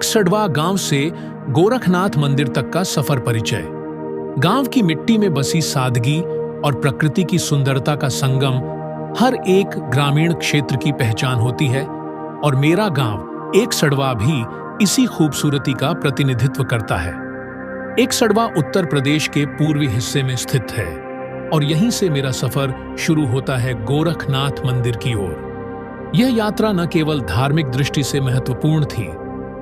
एकसठवां गांव से गोरखनाथ मंदिर तक का सफर परिचय। गांव की मिट्टी में बसी सादगी और प्रकृति की सुंदरता का संगम हर एक ग्रामीण क्षेत्र की पहचान होती है और मेरा गांव एकसठवां भी इसी खूबसूरती का प्रतिनिधित्व करता है। एकसठवां उत्तर प्रदेश के पूर्वी हिस्से में स्थित है और यहीं से मेरा सफर शुरू होता है गोरखनाथ मंदिर की ओर। यह यात्रा न केवल धार्मिक दृष्टि से महत्वपूर्ण थी,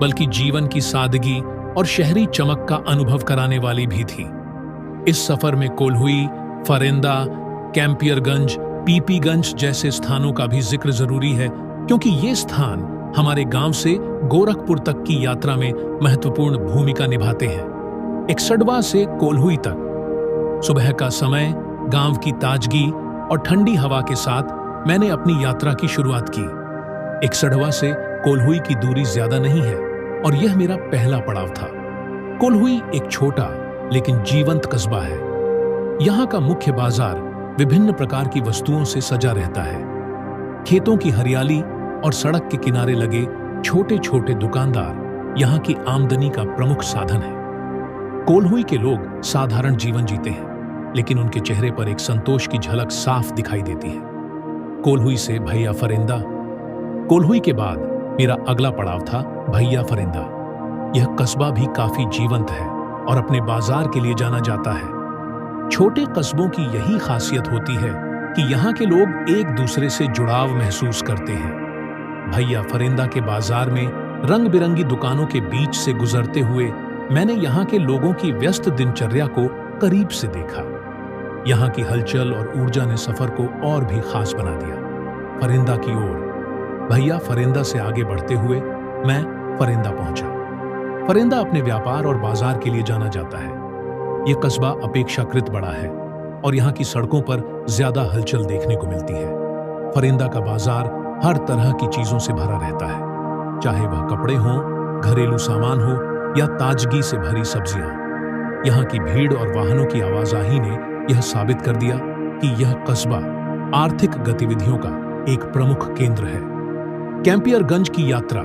बल्कि जीवन की सादगी और शहरी चमक का अनुभव कराने वाली भी थी। इस सफर में कोल्हुई, फरेंदा, कैंपियरगंज, पीपीगंज जैसे स्थानों का भी जिक्र जरूरी है, क्योंकि ये स्थान हमारे गांव से गोरखपुर तक की यात्रा में महत्वपूर्ण भूमिका निभाते हैं। एकसठवां से कोल्हुई तक सुबह का समय, गांव की ताजगी और ठंडी हवा के साथ मैंने अपनी यात्रा की शुरुआत की। एकसठवां से कोल्हुई की दूरी ज्यादा नहीं है और यह मेरा पहला पड़ाव था। कोल्हुई एक छोटा लेकिन जीवंत कस्बा है। यहाँ का मुख्य बाजार विभिन्न प्रकार की वस्तुओं से सजा रहता है। खेतों की हरियाली और सड़क के किनारे लगे छोटे छोटे दुकानदार यहाँ की आमदनी का प्रमुख साधन है। कोल्हुई के लोग साधारण जीवन जीते हैं, लेकिन उनके चेहरे पर एक संतोष की झलक साफ दिखाई देती है। कोल्हुई से भैया फरेंदा। कोल्हुई के बाद मेरा अगला पड़ाव था भैया फरेंदा। यह कस्बा भी काफी जीवंत है और अपने बाजार के लिए जाना जाता है। छोटे कस्बों की यही खासियत होती है कि यहाँ के लोग एक दूसरे से जुड़ाव महसूस करते हैं। भैया फरेंदा के बाजार में रंग बिरंगी दुकानों के बीच से गुजरते हुए मैंने यहाँ के लोगों की व्यस्त दिनचर्या को करीब से देखा। यहाँ की हलचल और ऊर्जा ने सफर को और भी खास बना दिया। फरेंदा की ओर भैया फरेंदा से आगे बढ़ते हुए मैं फरेंदा पहुंचा। फरेंदा अपने व्यापार और बाजार के लिए जाना जाता है। यह कस्बा अपेक्षाकृत बड़ा है और यहाँ की सड़कों पर ज्यादा हलचल देखने को मिलती है। फरेंदा का बाजार हर तरह की चीजों से भरा रहता है, चाहे वह कपड़े हों, घरेलू सामान हो या ताजगी से भरी सब्जियां। यहाँ की भीड़ और वाहनों की आवाजाही ने यह साबित कर दिया कि यह कस्बा आर्थिक गतिविधियों का एक प्रमुख केंद्र है। कैंपियरगंज की यात्रा।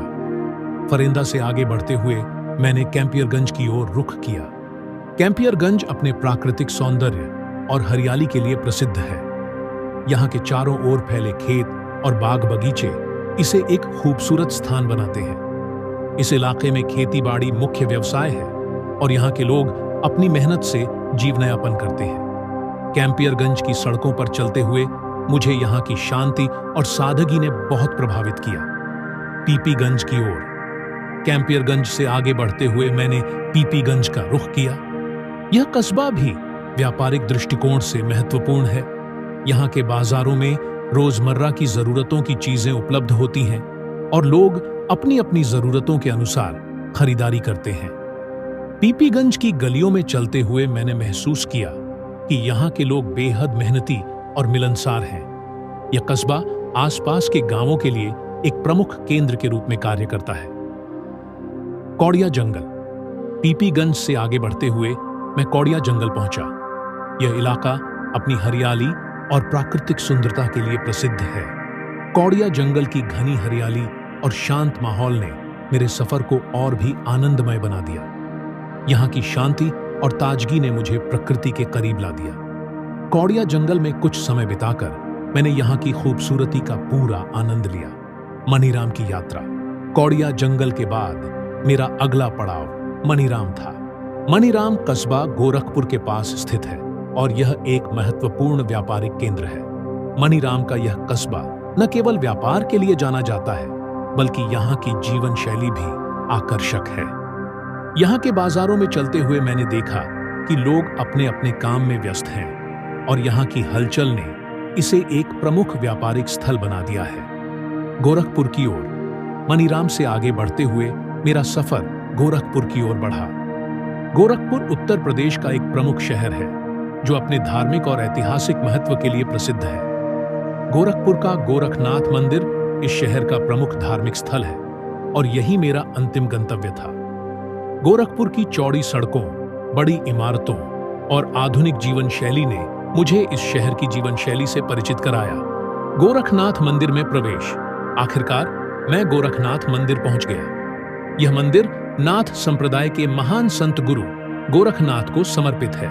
फरेंदा से आगे बढ़ते हुए मैंने कैंपियरगंज की ओर रुख किया। कैंपियरगंज अपने प्राकृतिक सौंदर्य और हरियाली के लिए प्रसिद्ध है। यहाँ के चारों ओर फैले खेत और बाग बगीचे इसे एक खूबसूरत स्थान बनाते हैं। इस इलाके में खेती बाड़ी मुख्य व्यवसाय है और यहाँ के लोग अपनी मेहनत से जीवनयापन करते हैं। कैंपियरगंज की सड़कों पर चलते हुए मुझे यहाँ की शांति और सादगी ने बहुत प्रभावित किया। पीपीगंज की ओर। कैंपियरगंज से आगे बढ़ते हुए मैंने पीपीगंज का रुख किया। यह कस्बा भी व्यापारिक दृष्टिकोण से महत्वपूर्ण है। यहाँ के बाजारों में रोजमर्रा की जरूरतों की चीजें उपलब्ध होती हैं और लोग अपनी अपनी जरूरतों के अनुसार खरीदारी करते हैं। पीपीगंज की गलियों में चलते हुए मैंने महसूस किया कि यहाँ के लोग बेहद मेहनती और मिलनसार हैं। यह कस्बा आसपास के गांवों के लिए एक प्रमुख केंद्र के रूप में कार्य करता है। कौड़िया जंगल। पीपीगंज से आगे बढ़ते हुए मैं कौड़िया जंगल पहुंचा। यह इलाका अपनी हरियाली और प्राकृतिक सुंदरता के लिए प्रसिद्ध है। कौड़िया जंगल की घनी हरियाली और शांत माहौल ने मेरे सफर को और भी आनंदमय बना दिया। यहाँ की शांति और ताजगी ने मुझे प्रकृति के करीब ला दिया। कौड़िया जंगल में कुछ समय बिताकर मैंने यहाँ की खूबसूरती का पूरा आनंद लिया। मनीराम की यात्रा। कौड़िया जंगल के बाद मेरा अगला पड़ाव मनीराम था। मनीराम कस्बा गोरखपुर के पास स्थित है और यह एक महत्वपूर्ण व्यापारिक केंद्र है। मनीराम का यह कस्बा न केवल व्यापार के लिए जाना जाता है, बल्कि यहाँ की जीवन शैली भी आकर्षक है। यहाँ के बाजारों में चलते हुए मैंने देखा कि लोग अपने अपने काम में व्यस्त हैं और यहाँ की हलचल ने इसे एक प्रमुख व्यापारिक स्थल बना दिया है। गोरखपुर की ओर। मनीराम से आगे बढ़ते हुए मेरा सफर गोरखपुर की ओर बढ़ा। गोरखपुर उत्तर प्रदेश का एक प्रमुख शहर है जो अपने धार्मिक और ऐतिहासिक महत्व के लिए प्रसिद्ध है। गोरखपुर का गोरखनाथ मंदिर इस शहर का प्रमुख धार्मिक स्थल है और यही मेरा अंतिम गंतव्य था। गोरखपुर की चौड़ी सड़कों, बड़ी इमारतों और आधुनिक जीवन शैली ने मुझे इस शहर की जीवन शैली से परिचित कराया। गोरखनाथ मंदिर में प्रवेश। आखिरकार मैं गोरखनाथ मंदिर पहुंच गया। यह मंदिर नाथ संप्रदाय के महान संत गुरु गोरखनाथ को समर्पित है।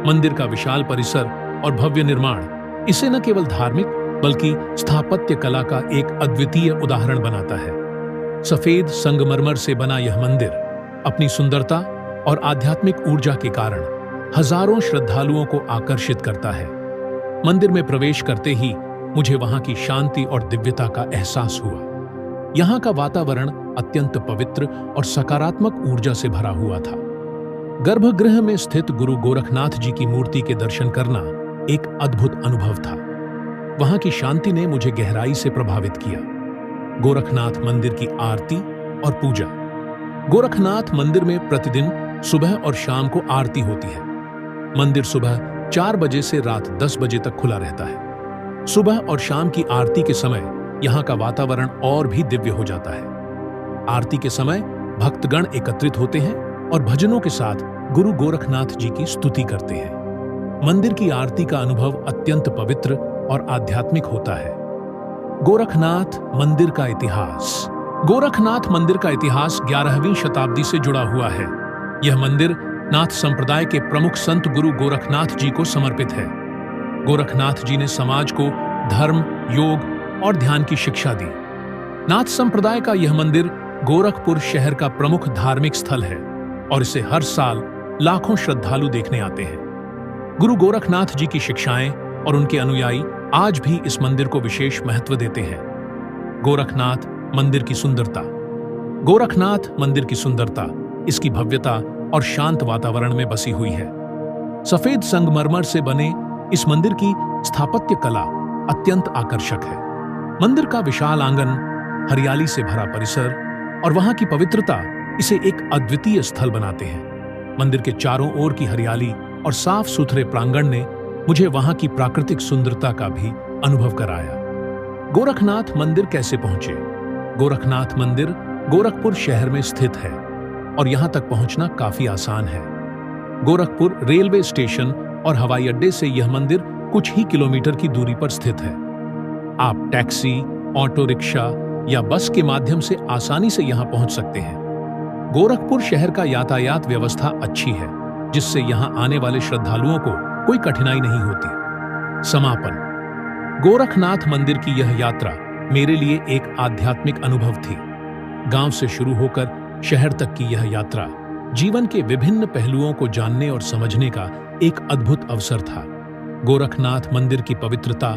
मंदिर का विशाल परिसर और भव्य निर्माण इसे न केवल धार्मिक बल्कि स्थापत्य कला का एक अद्वितीय उदाहरण बनाता है। सफेद संगमरमर से बना यह मंदिर अपनी सुंदरता और आध्यात्मिक ऊर्जा के कारण हजारों श्रद्धालुओं को आकर्षित करता है। मंदिर में प्रवेश करते ही मुझे वहां की शांति और दिव्यता का एहसास हुआ। यहाँ का वातावरण अत्यंत पवित्र और सकारात्मक ऊर्जा से भरा हुआ था। गर्भगृह में स्थित गुरु गोरखनाथ जी की मूर्ति के दर्शन करना एक अद्भुत अनुभव था। वहां की शांति ने मुझे गहराई से प्रभावित किया। गोरखनाथ मंदिर की आरती और पूजा। गोरखनाथ मंदिर में प्रतिदिन सुबह और शाम को आरती होती है। मंदिर सुबह 4 बजे से रात 10 बजे तक खुला रहता है। सुबह और शाम की आरती के समय यहाँ का वातावरण और भी दिव्य हो जाता है। आरती के समय भक्तगण एकत्रित होते हैं और भजनों के साथ गुरु गोरखनाथ जी की स्तुति करते हैं। मंदिर की आरती का अनुभव अत्यंत पवित्र और आध्यात्मिक होता है। गोरखनाथ मंदिर का इतिहास। गोरखनाथ मंदिर का इतिहास 11वीं शताब्दी से जुड़ा हुआ है। यह मंदिर नाथ संप्रदाय के प्रमुख संत गुरु गोरखनाथ जी को समर्पित है। गोरखनाथ जी ने समाज को धर्म, योग और ध्यान की शिक्षा दी। नाथ संप्रदाय का यह मंदिर गोरखपुर शहर का प्रमुख धार्मिक स्थल है और इसे हर साल लाखों श्रद्धालु देखने आते हैं। गुरु गोरखनाथ जी की शिक्षाएं और उनके अनुयायी आज भी इस मंदिर को विशेष महत्व देते हैं। गोरखनाथ मंदिर की सुंदरता। गोरखनाथ मंदिर की सुंदरता इसकी भव्यता और शांत वातावरण में बसी हुई है। सफेद संगमरमर से बने इस मंदिर की स्थापत्य कला अत्यंत आकर्षक है। मंदिर का विशाल आंगन, हरियाली से भरा परिसर और वहां की पवित्रता इसे एक अद्वितीय स्थल बनाते हैं। मंदिर के चारों ओर की हरियाली और साफ सुथरे प्रांगण ने मुझे वहां की प्राकृतिक सुंदरता का भी अनुभव कराया। गोरखनाथ मंदिर कैसे पहुंचे? गोरखनाथ मंदिर गोरखपुर शहर में स्थित है और यहां तक पहुंचना काफी आसान है। गोरखपुर रेलवे स्टेशन और हवाई अड्डे से यह मंदिर कुछ ही किलोमीटर की दूरी पर स्थित है। आप टैक्सी, ऑटो रिक्शा या बस के माध्यम से आसानी से यहां पहुंच सकते हैं। गोरखपुर शहर का यातायात व्यवस्था अच्छी है, जिससे यहां आने वाले श्रद्धालुओं को कोई कठिनाई नहीं होती। समापन। गोरखनाथ मंदिर की यह यात्रा मेरे लिए एक आध्यात्मिक अनुभव थी। गांव से शुरू होकर शहर तक की यह यात्रा जीवन के विभिन्न पहलुओं को जानने और समझने का एक अद्भुत अवसर था। गोरखनाथ मंदिर की पवित्रता,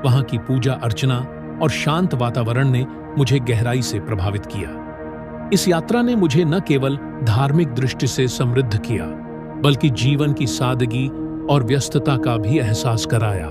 वहां की पूजा अर्चना और शांत वातावरण ने मुझे गहराई से प्रभावित किया। इस यात्रा ने मुझे न केवल धार्मिक दृष्टि से समृद्ध किया, बल्कि जीवन की सादगी और व्यस्तता का भी एहसास कराया।